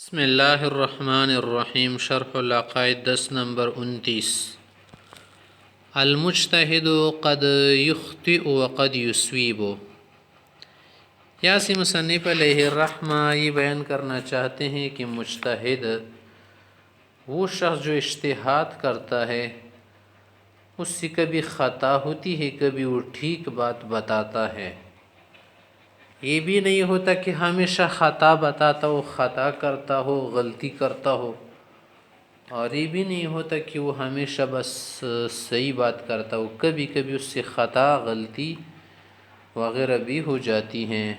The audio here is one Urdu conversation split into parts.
بسم اللہ الرحمن الرحیم شرح العقائد 10 نمبر 29 المجتہد قد یخطئ وقد یصیب۔ یاسی مصنف علیہ الرحمہ یہ بیان کرنا چاہتے ہیں کہ مجتہد وہ شخص جو اجتہاد کرتا ہے اس سے کبھی خطا ہوتی ہے، کبھی وہ ٹھیک بات بتاتا ہے۔ یہ بھی نہیں ہوتا کہ ہمیشہ خطا بتاتا ہو، خطا کرتا ہو، غلطی کرتا ہو، اور یہ بھی نہیں ہوتا کہ وہ ہمیشہ بس صحیح بات کرتا ہو، کبھی کبھی اس سے خطا، غلطی وغیرہ بھی ہو جاتی ہیں۔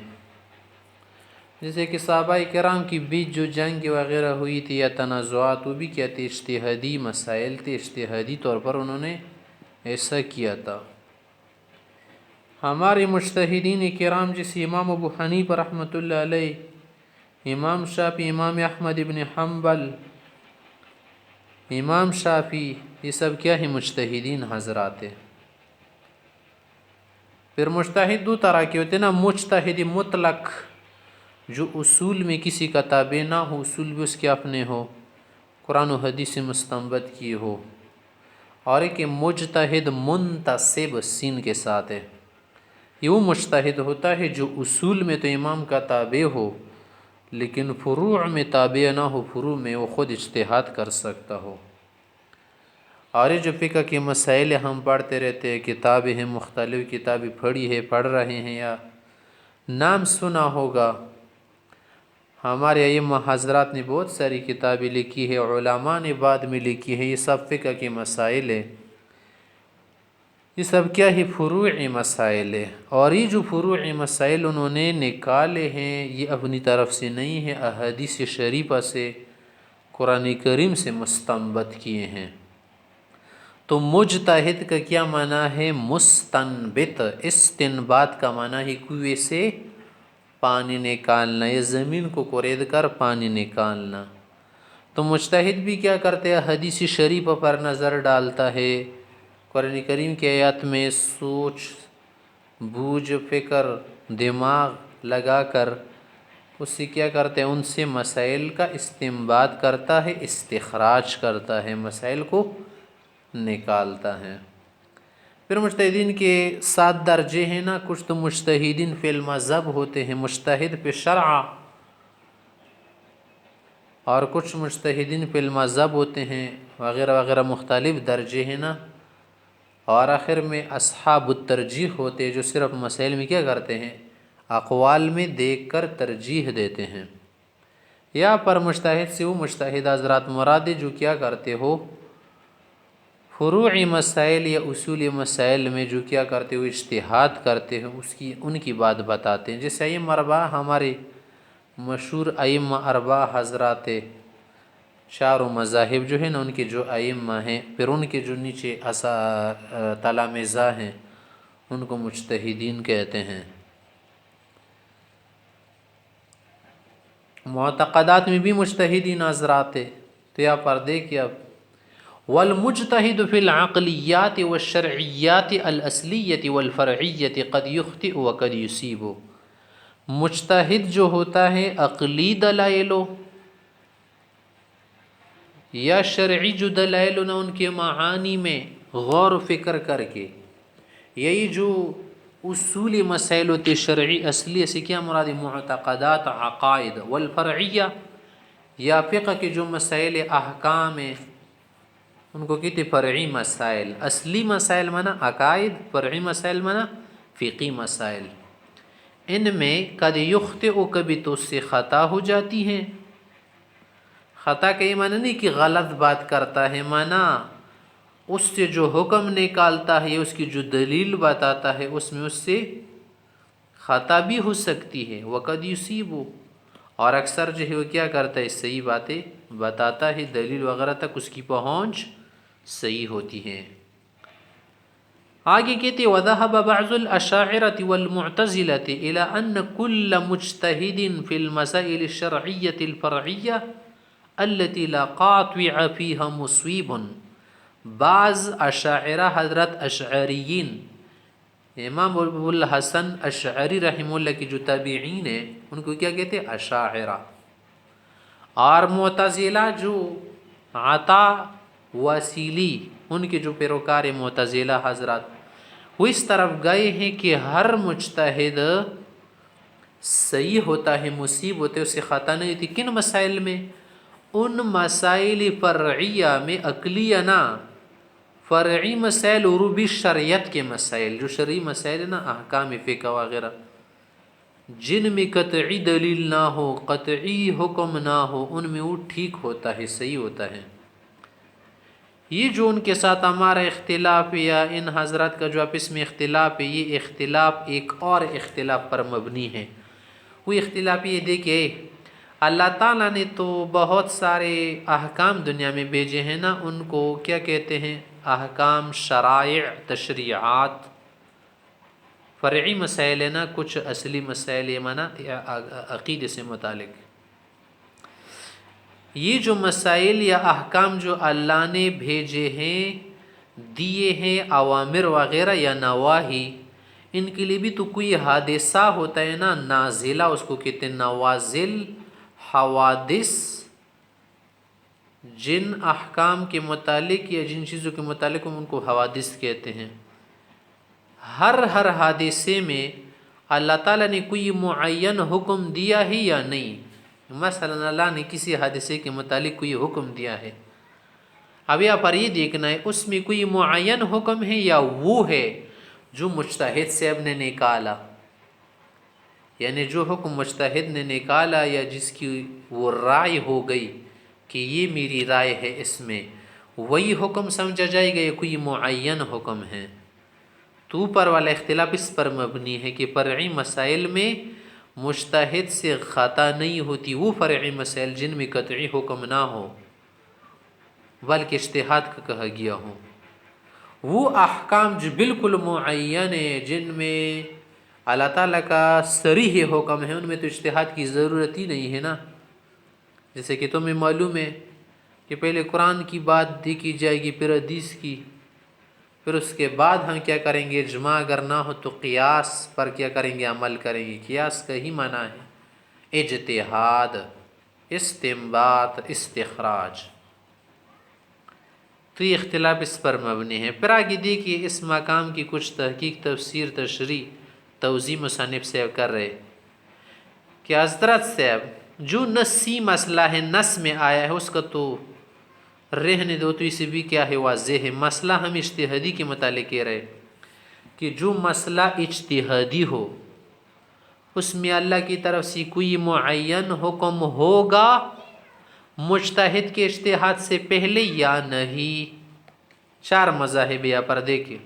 جیسے کہ صحابہ کرام کی بیچ جو جنگ وغیرہ ہوئی تھی یا تنازعات، وہ بھی کیا تھے؟ اجتہادی مسائل تھے، اجتہادی طور پر انہوں نے ایسا کیا تھا۔ ہمارے مجتہدین کرام جیسے امام ابو حنیفہ رحمۃ اللہ علیہ، امام شافعی، امام احمد ابن حنبل، امام شافعی، یہ سب کیا ہے؟ مجتہدین حضرات ہیں۔ پھر مجتہد دو طرح کے ہوتے ہیں نا، مجتہد مطلق جو اصول میں کسی کا تابع نہ ہو، اصول بھی اس کے اپنے ہو، قرآن و حدیث سے مستنبط کیے ہو، اور ایک مجتہد منتسب سین کے ساتھ ہے۔ یہ وہ مجتہد ہوتا ہے جو اصول میں تو امام کا تابع ہو لیکن فروع میں تابع نہ ہو، فروع میں وہ خود اجتہاد کر سکتا ہو۔ اور یہ جو فقہ کے مسائل ہم پڑھتے رہتے ہیں، کتابیں ہیں، مختلف کتابیں پڑھی ہے، پڑھ رہے ہیں یا نام سنا ہوگا، ہمارے ائمہ حضرات نے بہت ساری کتابیں لکھی ہے، علماء نے بعد میں لکھی ہے، یہ سب فقہ کے مسائل ہیں۔ یہ سب کیا ہے؟ فروعی مسائل ہے، اور یہ جو فروعی مسائل انہوں نے نکالے ہیں یہ اپنی طرف سے نہیں ہے، احادیث شریفہ سے، قرآن کریم سے مستنبط کیے ہیں۔ تو مجتہد کا کیا معنی ہے؟ مستنبط۔ استنباط کا معنی ہے کنویں سے پانی نکالنا یا زمین کو کورید کر پانی نکالنا۔ تو مجتہد بھی کیا کرتے ہیں؟ حدیث شریفہ پر نظر ڈالتا ہے، قرآن کریم کی آیات میں سوچ بوجھ فکر دماغ لگا کر اس سے کیا کرتے ہیں؟ ان سے مسائل کا استنباط کرتا ہے، استخراج کرتا ہے، مسائل کو نکالتا ہے۔ پھر مجتہدین کے 7 درجے ہیں نا، کچھ تو مجتہدین فی المذہب ہوتے ہیں، مجتہد فی الشرع، اور کچھ مجتہدین فی المذہب ہوتے ہیں، وغیرہ وغیرہ مختلف درجے ہیں نا۔ اور آخر میں اصحاب الترجیح ہوتے ہیں جو صرف مسائل میں کیا کرتے ہیں؟ اقوال میں دیکھ کر ترجیح دیتے ہیں۔ یا پر مجتہد سے وہ مجتہد حضرات مراد جو کیا کرتے ہو؟ فروعی مسائل یا اصولی مسائل میں جو کیا کرتے ہو؟ اجتہاد کرتے ہو، ان کی بات بتاتے ہیں۔ جیسے ائمہ اربعہ، ہمارے مشہور ائمہ اربعہ حضرات، چاروں مذاہب جو ہیں نا ان کے جو ائمہ ہیں، پھر ان کے جو نیچے تلامذہ ہیں ان کو مجتہدین کہتے ہیں۔ معتقدات میں بھی مجتہدین حضرات ہیں۔ تو یہاں پر دیکھیے اب، والمجتہد فی العقلیات والشرعیات الاصلیۃ والفرعیۃ قد یخطئ وقد یصیب۔ مجتہد جو ہوتا ہے عقلی دلائلوں یا شرعی جو دلائل نہ ان کے معانی میں غور و فکر کر کے، یہی جو اصولی مسائل ہوتے شرعی اصلی سے کیا مراد؟ معتقدات، عقائد، والفرعیہ یا فقہ کے جو مسائل احکام ہیں ان کو کہتے فرعی مسائل۔ اصلی مسائل مانا عقائد، فرعی مسائل مانا فقی مسائل۔ ان میں قد یخطئ، کبھی تو اس سے خطا ہو جاتی ہیں۔ خطا کا یہ معنی نہیں کہ غلط بات کرتا ہے، مانا اس سے جو حکم نکالتا ہے یا اس کی جو دلیل بتاتا ہے اس میں اس سے خطا بھی ہو سکتی ہے۔ وقد یصیب، اور اکثر جو ہے وہ کیا کرتا ہے؟ صحیح باتیں بتاتا ہے، دلیل وغیرہ تک اس کی پہنچ صحیح ہوتی ہے۔ آگے کہتے ہیں وَذَهَبَ بَعْضُ الْأَشَاعِرَةِ وَالْمُعْتَزِلَةِ إِلَىٰ أَنَّ كُلَّ مُجْتَهِدٍ فِي الْمَسَائِلِ الشَّرْعِيَّةِ الْفَرْعِيَّةِ الَّتِي لَا قَاطِعَ فِيهَا مُصِيبٌ۔ بعض اشاعرہ حضرت اشعریین، امام ابو الحسن اشعری رحمہ اللہ کی جو تابعین ہیں ان کو کیا کہتے ہیں؟ اشاعرہ۔ اور معتزلہ جو عطا وسیلی ان کے جو پیروکار معتزلہ حضرات وہ اس طرف گئے ہیں کہ ہر مجتہد صحیح ہوتا ہے، مصیب ہوتے، اس سے خطا نہیں ہوتی۔ کن مسائل میں؟ ان مسائل فرعیہ میں، عقلیہ نہ، فرعی مسائل عروبی شریعت کے مسائل، جو شرعی مسائل ہیں نا، احکام فقہ وغیرہ، جن میں قطعی دلیل نہ ہو، قطعی حکم نہ ہو، ان میں وہ ٹھیک ہوتا ہے، صحیح ہوتا ہے۔ یہ جو ان کے ساتھ ہمارا اختلاف یا ان حضرات کا جو آپس میں اختلاف ہے، یہ اختلاف ایک اور اختلاف پر مبنی ہے۔ وہ اختلاف یہ دیکھیے، اللہ تعالیٰ نے تو بہت سارے احکام دنیا میں بھیجے ہیں نا، ان کو کیا کہتے ہیں؟ احکام، شرائع، تشریعات۔ فرعی مسائل ہے نا، کچھ اصلی مسائل یہ مانا عقیدے سے متعلق۔ یہ جو مسائل یا احکام جو اللہ نے بھیجے ہیں، دیے ہیں، اوامر وغیرہ یا نواہی، ان کے لیے بھی تو کوئی حادثہ ہوتا ہے نا، نازلہ اس کو کہتے ہیں، نوازل، حوادث، جن احکام کے متعلق یا جن چیزوں کے متعلق ہم ان کو حوادث کہتے ہیں۔ ہر حادثے میں اللہ تعالیٰ نے کوئی معین حکم دیا ہے یا نہیں؟ مثلا اللہ نے کسی حادثے کے متعلق کوئی حکم دیا ہے، اب یہاں پر یہ دیکھنا ہے اس میں کوئی معین حکم ہے یا وہ ہے جو مجتہد صاحب نے نکالا، یعنی جو حکم مجتہد نے نکالا یا جس کی وہ رائے ہو گئی کہ یہ میری رائے ہے، اس میں وہی حکم سمجھا جائے گا یا کوئی معین حکم ہے؟ تو اوپر والا اختلاف اس پر مبنی ہے کہ فرعی مسائل میں مجتہد سے خطا نہیں ہوتی، وہ فرعی مسائل جن میں قطعی حکم نہ ہو بلکہ اجتہاد کا کہا گیا ہو، وہ احکام جو بالکل معین ہے، جن میں اللہ تعالیٰ کا صریح حکم ہے، ان میں تو اجتہاد کی ضرورت ہی نہیں ہے نا۔ جیسے کہ تمہیں معلوم ہے کہ پہلے قرآن کی بات دیکھی جائے گی، پھر حدیث کی، پھر اس کے بعد ہم کیا کریں گے؟ اجماع اگر نہ ہو تو قیاس پر کیا کریں گے؟ عمل کریں گے۔ قیاس کا ہی معنی ہے اجتہاد، استنباط، استخراج۔ تو یہ اختلاف اس پر مبنی ہے۔ پھر آگے دیکھیے اس مقام کی کچھ تحقیق، تفسیر، تشریح، توضیح مصنف صاحب کر رہے کہ حضرت صاحب جو نسی مسئلہ ہے، نس میں آیا ہے، اس کا تو رہنے دو، تو اسے بھی کیا ہے؟ واضح ہے۔ مسئلہ ہم اجتہادی کے متعلق کہہ رہے کہ جو مسئلہ اجتہادی ہو اس میں اللہ کی طرف سے کوئی معین حکم ہوگا مجتہد کے اجتہاد سے پہلے یا نہیں؟ چار مذاہب یہاں پر دیکھیں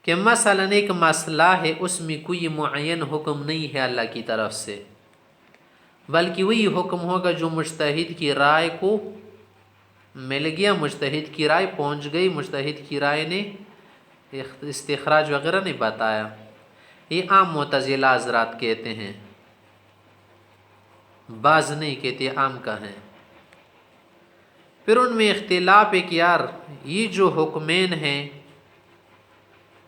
کہ مثلا ایک مسئلہ ہے، اس میں کوئی معین حکم نہیں ہے اللہ کی طرف سے، بلکہ وہی حکم ہوگا جو مجتہد کی رائے کو مل گیا، مجتہد کی رائے پہنچ گئی، مجتہد کی رائے نے استخراج وغیرہ نہیں بتایا۔ یہ عام معتزلہ حضرات کہتے ہیں، بعض نہیں کہتے، عام کا ہے۔ پھر ان میں اختلاف ہے کہ یار یہ جو حکمین ہیں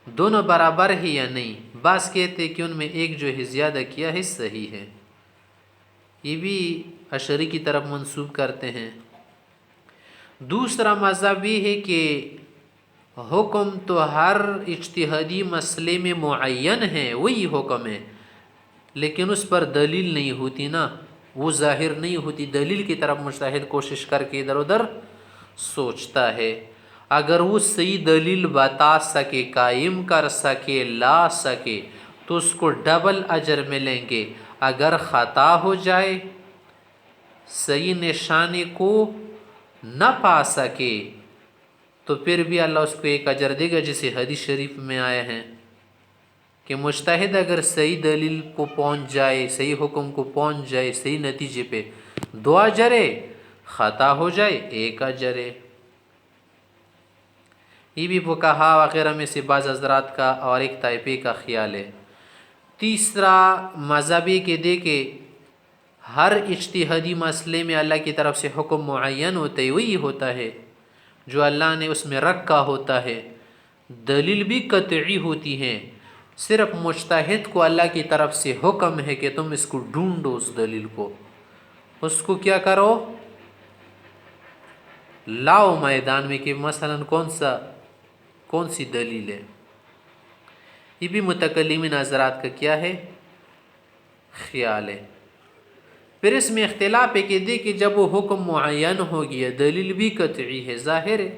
دونوں برابر ہے یا نہیں؟ بعض کہتے کہ ان میں ایک جو ہے زیادہ کیا ہے صحیح ہے، یہ بھی اشعری کی طرف منسوب کرتے ہیں۔ دوسرا مذہب یہ ہے کہ حکم تو ہر اجتہادی مسئلے میں معین ہے، وہی حکم ہے، لیکن اس پر دلیل نہیں ہوتی نا، وہ ظاہر نہیں ہوتی، دلیل کی طرف مجتہد کوشش کر کے ادھر ادھر سوچتا ہے۔ اگر وہ صحیح دلیل بتا سکے، قائم کر سکے، لا سکے تو اس کو ڈبل اجر ملیں گے۔ اگر خطا ہو جائے، صحیح نشانے کو نہ پا سکے تو پھر بھی اللہ اس کو ایک اجر دے گا، جسے حدیث شریف میں آئے ہیں کہ مجتہد اگر صحیح دلیل کو پہنچ جائے، صحیح حکم کو پہنچ جائے، صحیح نتیجے پہ، 2 اجر ہے، خطا ہو جائے 1 اجر ہے۔ یہ بھی فقہا وغیرہ میں سے بعض حضرات کا اور ایک طائفے کا خیال ہے۔ تیسرا مذہبی کہ دیکھے ہر اجتہادی مسئلے میں اللہ کی طرف سے حکم معین ہوتا ہے، وہی ہوتا ہے جو اللہ نے اس میں رکھا ہوتا ہے، دلیل بھی قطعی ہوتی ہیں، صرف مجتہد کو اللہ کی طرف سے حکم ہے کہ تم اس کو ڈھونڈو، اس دلیل کو، اس کو کیا کرو، لاؤ میدان میں کہ مثلا کون سی دلیل ہے۔ یہ بھی متکلمین حضرات کا کیا ہے، خیال ہے۔ پھر اس میں اختلاف ہے کہ دیکھیں جب وہ حکم معین ہو گیا، دلیل بھی قطعی ہے، ظاہر ہے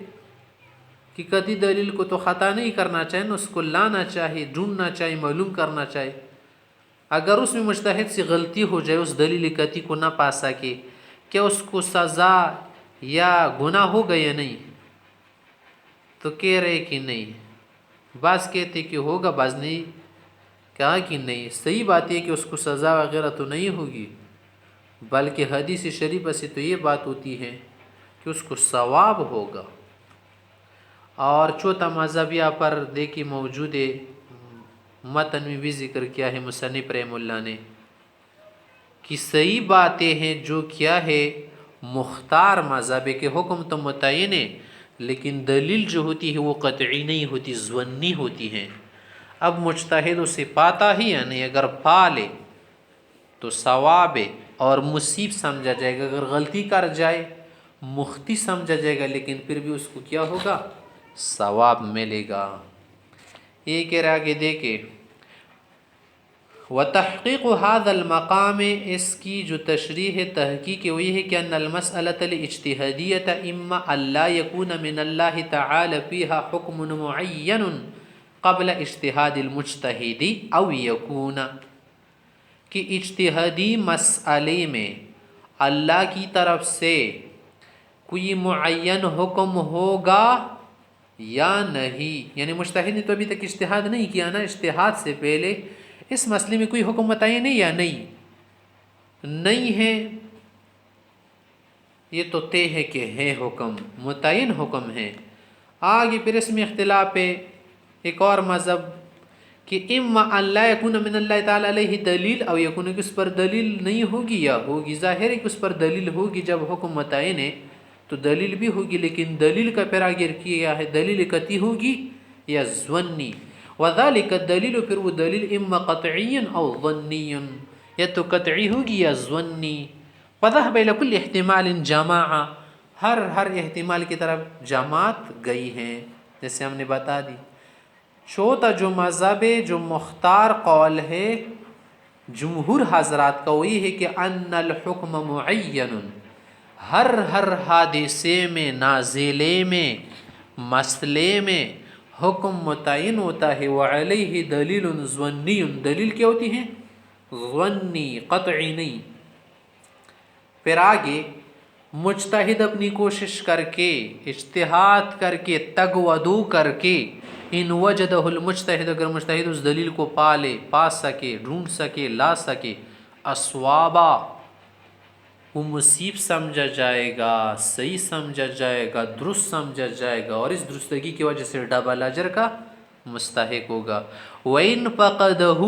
کہ قطعی دلیل کو تو خطا نہیں کرنا چاہیے نا، اس کو لانا چاہیے، ڈھونڈنا چاہیے، معلوم کرنا چاہیے۔ اگر اس میں مجتہد سے غلطی ہو جائے، اس دلیل قطعی کو نہ پا سکے، کیا اس کو سزا یا گناہ ہوگا یا نہیں؟ تو کہہ رہے کہ نہیں، بعض کہتے کہ ہوگا، بعض نہیں کہا کہ نہیں۔ صحیح بات یہ کہ اس کو سزا وغیرہ تو نہیں ہوگی، بلکہ حدیث شریفہ سے تو یہ بات ہوتی ہے کہ اس کو ثواب ہوگا۔ اور چوتھا مذہب یہاں پر دیکھی موجود ہے، متن میں بھی ذکر کیا ہے مصنف رحمہ اللہ نے، کہ صحیح باتیں ہیں جو کیا ہے مختار مذہب ہے، کہ حکم تو متعین ہے لیکن دلیل جو ہوتی ہے وہ قطعی نہیں ہوتی، ظنی ہوتی ہیں۔ اب مجتہد اسے پاتا ہی یا نہیں، اگر پا لے تو ثواب ہے اور مصیب سمجھا جائے گا، اگر غلطی کر جائے مخطی سمجھا جائے گا، لیکن پھر بھی اس کو کیا ہوگا، ثواب ملے گا۔ یہ کہہ رہا کہ دیکھے وتحقیق هذا المقام، اس کی جو تشریح ہے، تحقیق وہی ہے کہ ان المسألة الاجتہادیة اما الا يكون من اللہ تعالی فيها حکم معین قبل اجتہاد المجتہد او يكون، کہ اجتہادی مسئلے میں اللہ کی طرف سے کوئی معین حکم ہوگا یا نہیں، یعنی مجتہد نے تو ابھی تک اجتہاد نہیں کیا نا، اجتہاد سے پہلے اس مسئلے میں کوئی حکم متعین ہے یا نہیں ہے، یہ تو طے ہے کہ ہے حکم، متعین حکم ہے۔ آگے پھر اس میں اختلاف ہے، ایک اور مذہب کہ اما ان لا یکون من اللہ تعالی علیہ دلیل او یکون، کہ اس پر دلیل نہیں ہوگی یا ہوگی، ظاہر ہے کہ اس پر دلیل ہوگی، جب حکم متعین ہے تو دلیل بھی ہوگی، لیکن دلیل کا پیراگیر کیا ہے، دلیل قطعی ہوگی یا ظنی، وذالک الدلیل، پھر وہ دلیل اما قطعی او ظنی، یا تو قطعی ہوگی یا ظنی۔ فذهب الى كل احتمال جماعہ، ہر احتمال کی طرف جماعت گئی ہیں، جیسے ہم نے بتا دی۔ چوتھا جو مذہب ہے، جو مختار قول ہے جمہور حضرات کا، وہی ہے کہ ان الحکم معین، ہر حادثے میں، نازلے میں، مسئلے میں حکم متعین ہوتا ہے، وعلیہ دلیل ظنی، دلیل کیا ہوتی ہے، ظنی، قطعی نہیں۔ پھر آگے مجتہد اپنی کوشش کر کے، اجتہاد کر کے، تگ و دو کر کے، ان وجدہ المجتہد، اگر مجتہد اس دلیل کو پا سکے، ڈھونڈ سکے، لا سکے، اسوابا، وہ مصیب سمجھا جائے گا، صحیح سمجھا جائے گا، درست سمجھا جائے گا، اور اس درستگی کی وجہ سے ڈبل اجر کا مستحق ہوگا۔ وَإِن فَقَدَهُ،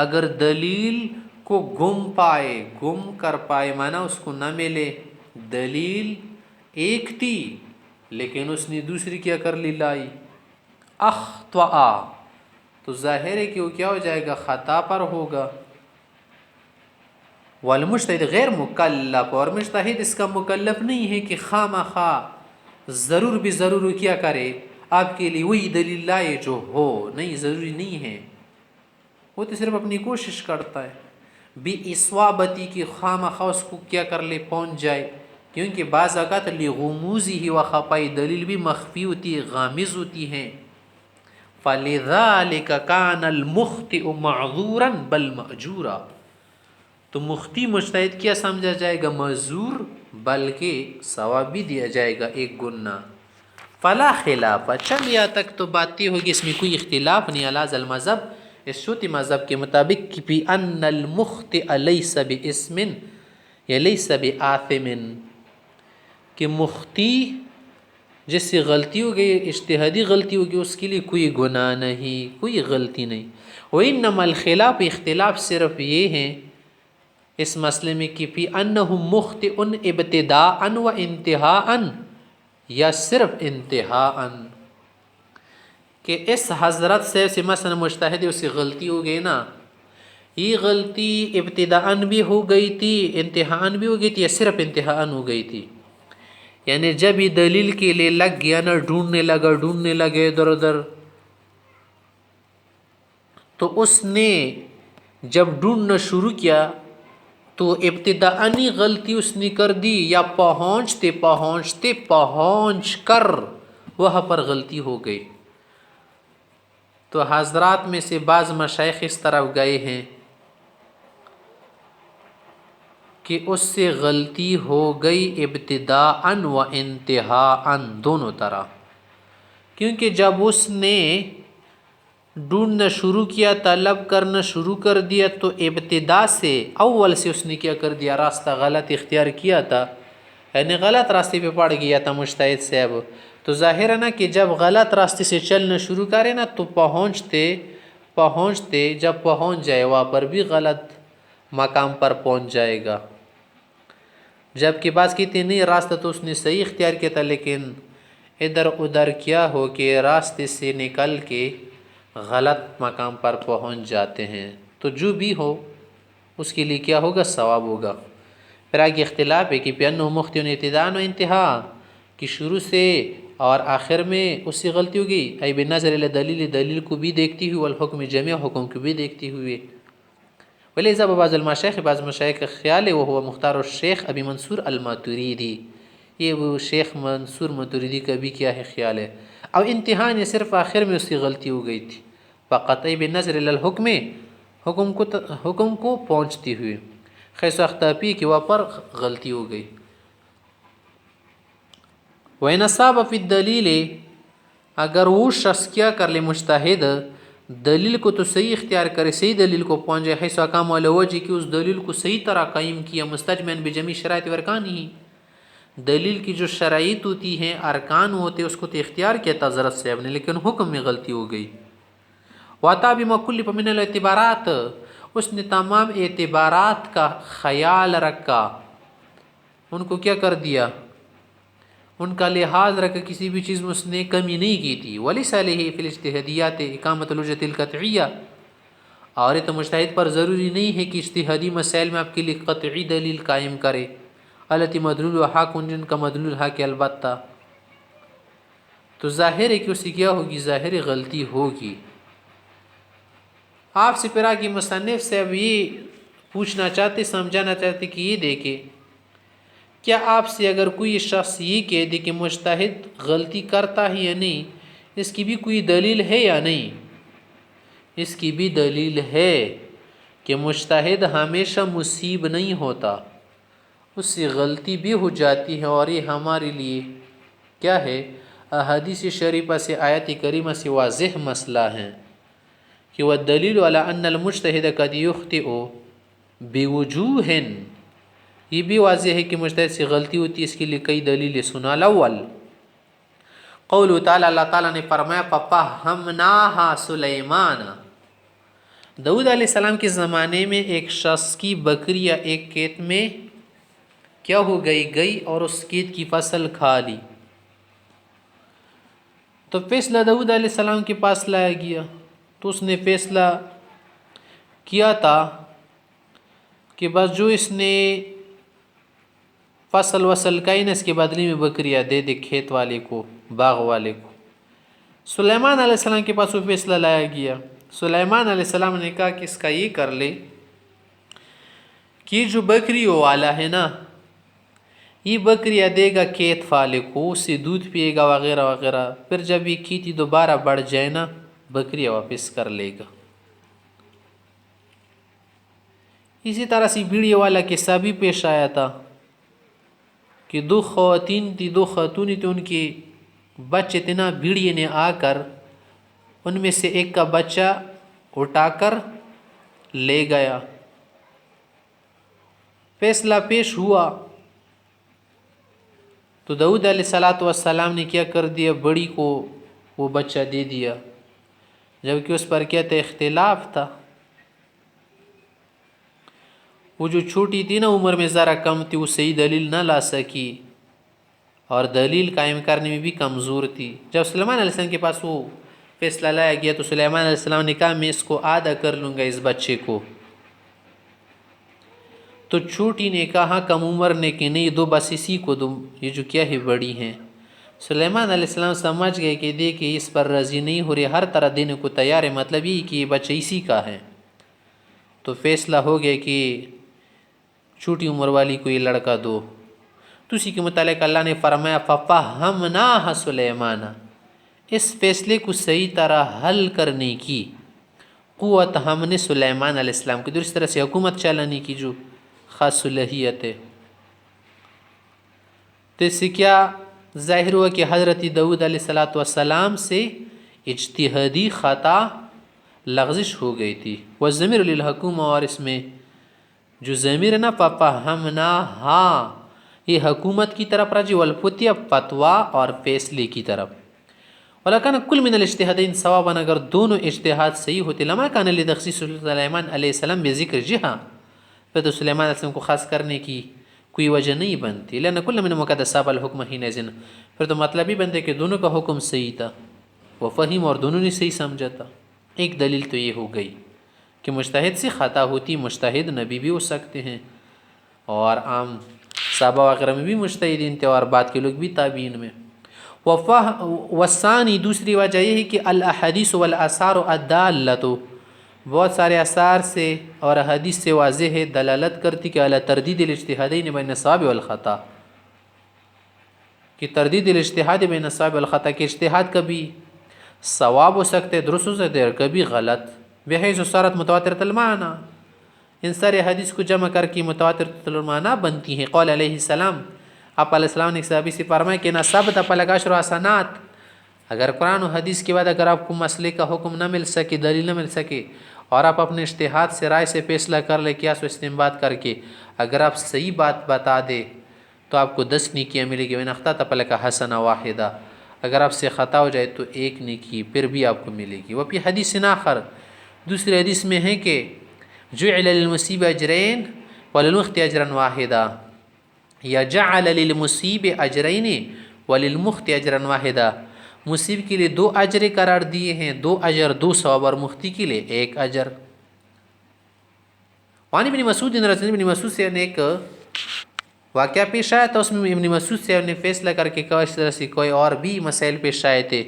اگر دلیل کو گم کر پائے، مانا اس کو نہ ملے، دلیل ایک تھی لیکن اس نے دوسری کیا کر لی، لائی، اخطأ، تو ظاہر ہے کہ وہ کیا ہو جائے گا، خطا پر ہوگا۔ والمجتہد غیر مکلف، اور مجتہد اس کا مکلف نہیں ہے کہ خواہ ضرور بھی ضرور کیا کرے، آپ کے لیے وہی دلیل لائے جو ہو، نہیں، ضروری نہیں ہے، وہ تو صرف اپنی کوشش کرتا ہے۔ بھی اصوابتی کی خواہ اس کو کیا کر لے، پہنچ جائے، کیونکہ بعض اوقات لغموزی ہی و خفائی، دلیل بھی مخفی ہوتی ہے، غامض ہوتی ہیں۔ فَلِذَلِكَ كَانَ الْمُخْطِئُ مَعْذُورًا بَلْ مَأْجُورًا، تو مخطی مجتہد کیا سمجھا جائے گا، معذور، بلکہ ثواب بھی دیا جائے گا، ایک گناہ۔ فلا خلاف، چل یہاں تک تو بات یہ ہوگی، اس میں کوئی اختلاف نہیں، علی ذا المذہب، اس چوتھی مذہب کے مطابق، کہ بِأَنَّ الْمُخْطِئَ لَيْسَ بِإِثْمٍ یا لَيْسَ بِآثِمٍ، کہ مخطی جس سے غلطی ہو گئی، اجتہادی غلطی ہو گئی، اس کے لیے کوئی گناہ نہیں، کوئی غلطی نہیں۔ وَإِنَّمَا الْخِلَافِ، اختلاف صرف یہ ہے اس مسئلے میں کہ فی انہ مخطئ ابتداء و انتہاء، یا صرف انتہاء، کہ اس حضرت سے مثلا مجتہد اس سے غلطی ہو گئی نا، یہ غلطی ابتداءً بھی ہو گئی تھی، انتہاءً بھی ہو گئی تھی، یا صرف انتہاءً ہو گئی تھی؟ یعنی جب یہ دلیل کے لیے لگ گیا نا، ڈھونڈنے لگے ادھر ادھر، تو اس نے جب ڈھونڈنا شروع کیا تو ابتداءً غلطی اس نے کر دی، یا پہنچتے پہنچ کر وہاں پر غلطی ہو گئی؟ تو حضرات میں سے بعض مشائخ اس طرف گئے ہیں کہ اس سے غلطی ہو گئی ابتداءً و انتہاءً دونوں طرح، کیونکہ جب اس نے ڈھونڈنا شروع کیا، طلب کرنا شروع کر دیا، تو ابتدا سے اول سے اس نے کیا کر دیا، راستہ غلط اختیار کیا تھا، یعنی غلط راستے پہ پڑ گیا تھا مجتہد صاحب۔ تو ظاہر ہے نا کہ جب غلط راستے سے چلنا شروع کرے نا تو پہنچتے جب پہنچ جائے وہاں پر بھی غلط مقام پر پہنچ جائے گا، جبکہ بعض کہتے نہیں راستہ تو اس نے صحیح اختیار کیا تھا، لیکن ادھر ادھر کیا ہو کہ راستے سے نکل کے غلط مقام پر پہنچ جاتے ہیں۔ تو جو بھی ہو اس کے لیے کیا ہوگا؟ ثواب ہوگا۔ پھر آگے اختلاف ہے کہ بِأَنَّهُ مُخْطِئٌ ابتداءً وانتہاءً، کہ شروع سے اور آخر میں اس سے غلطی ہو گئی، ای بِالنَّظَرِ إِلَى الدَّلِيلِ، دلیل کو بھی دیکھتی ہوئی، والحکم جميع، حکم کو بھی دیکھتی ہوئے۔ وَلِذَا بعض المشائخ، بعض مشائخ کا خیال ہے، وہ مختار الشیخ ابی منصور الماتریدی، یہ وہ شیخ منصور ماتریدی کا بھی کیا ہے خیال ہے، اور انتہاء نے صرف آخر میں اس سے غلطی ہو گئی تھی، فقط ای بِالنَّظَرِ إِلَى الحکم، حکم کو پہنچتی ہوئی، خیس اختاپی کہ وہاں پر غلطی ہو گئی۔ وَإِنْ أَصَابَ فِي الدَّلِيلِ، اگر وہ شخص کیا کر لے مجتہد، دلیل کو تو صحیح اختیار کرے، صحیح دلیل کو پہنچ جائے، حیث اقام علی وجہ کہ اس دلیل کو صحیح طرح قائم کیا، مستجمعاً بجمیع شرائط و ارکانہ، دلیل کی جو شرائط ہوتی ہیں، ارکان ہوتے، اس کو تو اختیار کیا تھا حضرت صاحب نے، لیکن حکم میں غلطی ہو گئی۔ وَأَتَى بِمَا كُلِّفَ مِنَ الاعتبارات، اس نے تمام اعتبارات کا خیال رکھا، ان کو کیا کر دیا؟ ان کا لحاظ رکھا، کسی بھی چیز میں اس نے کمی نہیں کی تھی۔ وَلَيْسَ عَلَيْهِ فِي الاجتهادِيَّاتِ إِقَامَةُ الْحُجَّةِ الْقَطْعِيَّةِ، اور یہ تو مجتہد پر ضروری نہیں ہے کہ اجتہادی مسائل میں آپ کے لیے قطعی دلیل قائم کرے، التي مدلول حق، جن کا مدلول حق البتہ، تو ظاہر ہے کہ اس سے کیا ہوگی؟ ظاہر غلطی ہوگی۔ آپ سے پھر آگے مصنف صاحب یہ پوچھنا چاہتے، سمجھانا چاہتے کہ یہ دیکھیں، کیا آپ سے اگر کوئی شخص یہ کہہ دے کہ مجتہد غلطی کرتا ہے یا نہیں، اس کی بھی کوئی دلیل ہے یا نہیں؟ اس کی بھی دلیل ہے کہ مجتہد ہمیشہ مصیب نہیں ہوتا، اس سے غلطی بھی ہو جاتی ہے، اور یہ ہمارے لیے کیا ہے؟ احادیث شریفہ سے، آیت کریمہ سے واضح مسئلہ ہے کہ وَالدَّلِيلُ عَلَىٰ أَنَّ الْمُجْتَهِدَ قَدْ يُخْطِئُ بِوُجُوهٍ، یہ بھی واضح ہے کہ مجتہد سے غلطی ہوتی ہے، اس کے لیے کئی دلیلیں سنا۔ الاول قول تعالیٰ، اللہ تعالیٰ نے فرمایا فَفَهَّمْنَاهَا سُلَيْمَانَ، داؤد علیہ السلام کے زمانے میں ایک شخص کی بکری یا ایک کھیت میں کیا ہو گئی اور اس کھیت کی فصل کھا لی، تو فیصلہ داؤد علیہ السلام کے پاس لایا گیا، تو اس نے فیصلہ کیا تھا کہ بس جو اس نے فصل وصل کھائی نا، اس کے بدلے میں بکریاں دے دے کھیت والے کو، باغ والے کو۔ سلیمان علیہ السلام کے پاس وہ فیصلہ لایا گیا، سلیمان علیہ السلام نے کہا کہ اس کا یہ کر لے کہ جو بکری والا ہے نا، یہ بکریاں دے گا کھیت والے کو، اس سے دودھ پیے گا وغیرہ وغیرہ، پھر جب یہ کھیتی دوبارہ بڑھ جائے نا، بکریاں واپس کر لے گا۔ اسی طرح سے بھیڑی والا قصہ بھی پیش آیا تھا کہ دو خاتونیں تھیں، ان کے بچے تھے نا، بھیڑیے نے آ کر ان میں سے ایک کا بچہ اٹھا کر لے گیا، فیصلہ پیش ہوا، تو داؤد علیہ السلام نے کیا کر دیا؟ بڑی کو وہ بچہ دے دیا، جبکہ اس پر کیا تھا؟ اختلاف تھا۔ وہ جو چھوٹی تھی نا، عمر میں ذرا کم تھی، وہ صحیح دلیل نہ لا سکی اور دلیل قائم کرنے میں بھی کمزور تھی۔ جب سلیمان علیہ السلام کے پاس وہ فیصلہ لایا گیا تو سلیمان علیہ السلام نے کہا میں اس کو آدھا کر لوں گا اس بچے کو. تو چھوٹی نے کہا کم عمر نے کہ نہیں دو بس اسی کو دو، یہ جو کیا ہے بڑی ہیں. سلیمان علیہ السلام سمجھ گئے کہ دیکھیں اس پر راضی نہیں ہو رہے، ہر طرح دینے کو تیار ہے، مطلب یہ کہ یہ بچہ اسی کا ہے. تو فیصلہ ہو گیا کہ چھوٹی عمر والی کو یہ لڑکا دو. تو اسی کے متعلق اللہ نے فرمایا فَفَهَّمْنَاهَا سُلَيْمَانَ، اس فیصلے کو صحیح طرح حل کرنے کی قوت ہم نے سلیمان علیہ السلام کی، درست طرح سے حکومت چلانے کی جو خاص صلاحیت ہے. تو اس سے کیا ظاہر ہوا کہ حضرت داؤد علیہ السلام سے اجتہادی خطا لغزش ہو گئی تھی. والضمیر للحکومہ، اور اس میں جو ضمیر نا فَفَهَّمْنَاهَا یہ حکومت کی طرف راجع، والفتیہ فتویٰ اور فیصلے کی طرف. وَلَكَانَ كُلُّ مِنَ الْاجْتِهَادَيْنِ صَوَابًا، اگر دونوں اجتہاد صحیح ہوتے لما كان لتخصیص سلیمان علیہ السلام بذکر جہاں، پھر تو سلیمان علیہ السلام کو خاص کرنے کی کوئی وجہ نہیں بنتی. لأن كل منهما قد أصاب الحكم حينئذ، پھر تو مطلب ہی بنتے کہ دونوں کا حکم صحیح تھا، وہ فہیم اور دونوں نے صحیح سمجھا تھا. ایک دلیل تو یہ ہو گئی کہ مجتہد سے خطا ہوتی، مجتہد نبی بھی ہو سکتے ہیں، اور عام صحابہ وغیرہ میں بھی مجتہدین تھے، اور بعد کے لوگ بھی تابعین میں. والثانی، دوسری وجہ یہ ہے کہ الاحادیث والآثار الدالۃ، بہت سارے اثار سے اور حدیث سے واضح ہے، دلالت کرتی کہ علی تردید الاجتہادین بین الصواب والخطا، کہ تردید الاجتہاد بین الصواب والخطا، کہ اجتہاد کبھی صواب ہو سکتے ہیں، درست ہو سکتے ہیں، کبھی غلط. بحیث صارت متواترۃ المعنی، ان سارے حدیث کو جمع کر کے متواترۃ المعنی بنتی ہیں. قول علیہ السلام، آپ علیہ السلام نے ایک صحابی سے فرمایا کہ نہ ثبت فلک عشر حسنات، اگر قرآن و حدیث کے بعد اگر آپ کو مسئلے کا حکم نہ مل سکے، دلیل نہ مل سکے، اور آپ اپنے اجتہاد سے رائے سے فیصلہ کر لیں قیاس و استنباط کر کے، اگر آپ صحیح بات بتا دے تو آپ کو 10 نیکیاں ملے گی. وَإِنْ أَخْطَأْتَ فَلَكَ حَسَنَةٌ وَاحِدَةٌ، اگر آپ سے خطا ہو جائے تو ایک نیکی پھر بھی آپ کو ملے گی. وفی حدیث آخر، دوسری حدیث میں ہے کہ جعل للمصیب اجرین وللمخط اجرا واحدا، یا جعل للمصیب اجرین وللمخط اجرا واحدا، مصیب کے لیے 2 اجر قرار دیے ہیں، 2 اجر 2 ثواب، اور مخطی کے لیے 1 اجر. وعن ابن مسعود رضی اللہ عنہ، ابن مسعود سے ایک واقعہ پیش آیا تھا، اس میں ابن مسعود سے نے فیصلہ کر کے کہا اس طرح سے کوئی اور بھی مسائل پیش آئے تھے،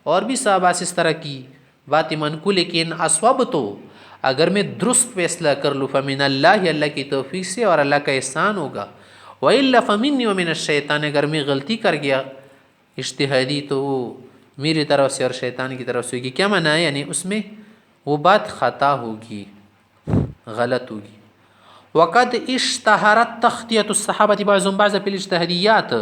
اور بھی صحابہ سے اس طرح کی بات منقول ہے کہ ان اسواب تو اگر میں درست فیصلہ کر لوں فمن اللہ، اللہ کی توفیق سے اور اللہ کا احسان ہوگا، وَإِلَّا فَمِنِّي وَمِنَ الشَّيْطَانِ، اگر میں غلطی کر گیا اجتہادی تو وہ میری طرف سے اور شیطان کی طرف سے ہوگی. کیا معنی ہے؟ یعنی اس میں وہ بات خطا ہوگی، غلط ہوگی. وقد اشتہرت تخطیۃ الصحابہ بعضهم بعضا فی الاجتہادیات،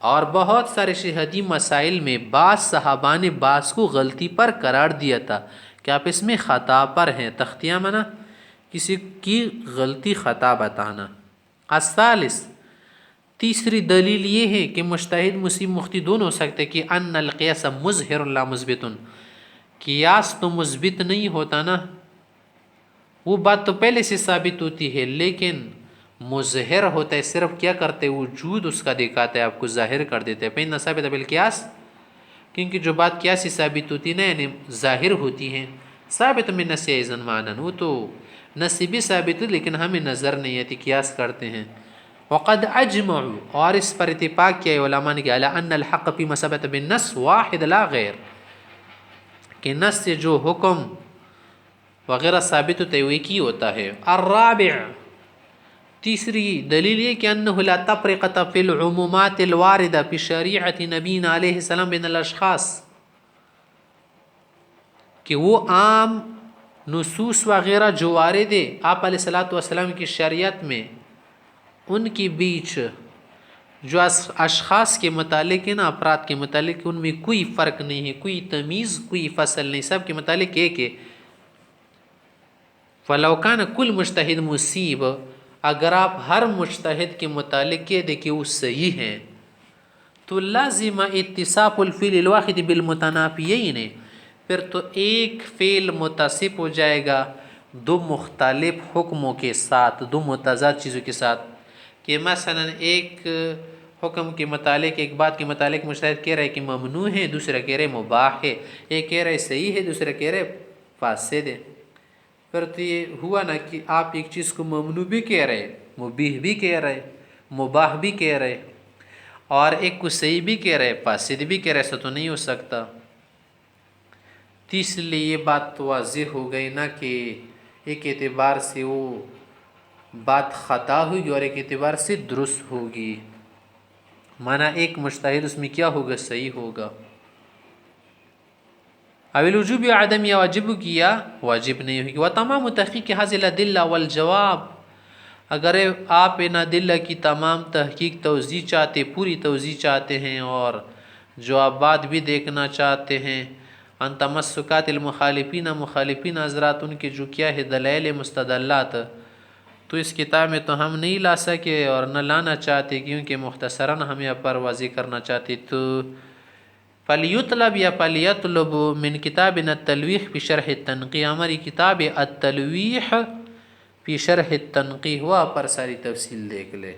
اور بہت سارے اجتہادی مسائل میں بعض صحابہ نے بعض کو غلطی پر قرار دیا تھا کہ آپ اس میں خطا پر ہیں. تختیہ منع کسی کی غلطی خطا بتانا. الثالث، تیسری دلیل یہ ہے کہ مجتہد مصیب مخطی دونوں ہو سکتے کہ ان القیاس مظہر لا مثبت، قیاس تو مثبت نہیں ہوتا نا، وہ بات تو پہلے سے ثابت ہوتی ہے، لیکن مظہر ہوتا ہے، صرف کیا کرتے وجود اس کا دکھاتا ہے، آپ کو ظاہر کر دیتے ہیں. فإن ثابت بالقیاس، کیونکہ جو بات قیاس ثابت ہوتی ہے نا، یعنی ظاہر ہوتی ہیں، ثابت من نص ایضا معنی، وہ تو نص بھی ثابت ہے لیکن ہمیں نظر نہیں آتی، قیاس کرتے ہیں. وقد اجمعوا، اور اس پر اتفاق کیا علماء نے کہ علی ان الحق فيما ثبت بالنص واحد لا غیر، کہ نص سے جو حکم وغیرہ ثابت ہوتا ہے وہ ایک ہی ہوتا ہے. الرابع، تیسری دلیل یہ کہ انہ لا تفرقۃ فی العمومات الواردہ فی شریعۃ نبینا علیہ السلام بین الاشخاص، کہ وہ عام نصوص وغیرہ جو وارد ہے آپ علیہ السلام کی شریعت میں، ان کے بیچ جو اشخاص کے متعلق ہے نا، افراد کے متعلق، ان میں کوئی فرق نہیں ہے، کوئی تمیز، کوئی فصل نہیں، سب کے متعلق ایک ہے. فلو کان کل مجتہد مصیب، اگر آپ ہر مجتہد کے متعلق کہہ دیں کہ وہ صحیح ہیں تو لازم اتصاف الفعل الواحد بالمتنافیین، پھر تو ایک فعل متصف ہو جائے گا 2 مختلف حکموں کے ساتھ، 2 متضاد چیزوں کے ساتھ. کہ مثلا ایک حکم کے متعلق، ایک بات کے متعلق مجتہد کہہ رہا ہے کہ ممنوع ہے، دوسرا کہہ رہے مباح ہے، ایک کہہ رہے صحیح ہے، دوسرا کہہ رہے فاسد ہے. پھر تو یہ ہوا نا کہ آپ ایک چیز کو ممنوع بھی کہہ رہے، مبیح بھی کہہ رہے، مباح بھی کہہ رہے، اور ایک کو صحیح بھی کہہ رہے، فاسد بھی کہہ رہے، ایسا تو نہیں ہو سکتا. تو اس لیے یہ بات تو واضح ہو گئی نا کہ ایک اعتبار سے وہ بات خطا ہوگی اور ایک اعتبار سے درست ہوگی. مانا ایک مجتہد اس میں کیا ہوگا؟ صحیح ہوگا. اول وجوب عدم یا واجب کیا واجب نہیں ہوگی. وتمام تحقیق حاصل الادلہ والجواب، اگر آپ ان ادلہ کی تمام تحقیق توضیح چاہتے، پوری توضیح چاہتے ہیں اور جوابات بھی دیکھنا چاہتے ہیں، ان تمسکات المخالفین، مخالفین حضرات ان کے جو کیا ہے دلائل مستدلات، تو اس کتاب میں تو ہم نہیں لا سکے اور نہ لانا چاہتے کیونکہ مختصراً ہم یہاں پر واضح کرنا چاہتے. تو فلیطلب یا فلیطلب من کتابنا التلویح فی شرح التنقیح، ہماری کتاب التلویح فی شرح التنقیح، وہاں پر ساری تفصیل دیکھ لے.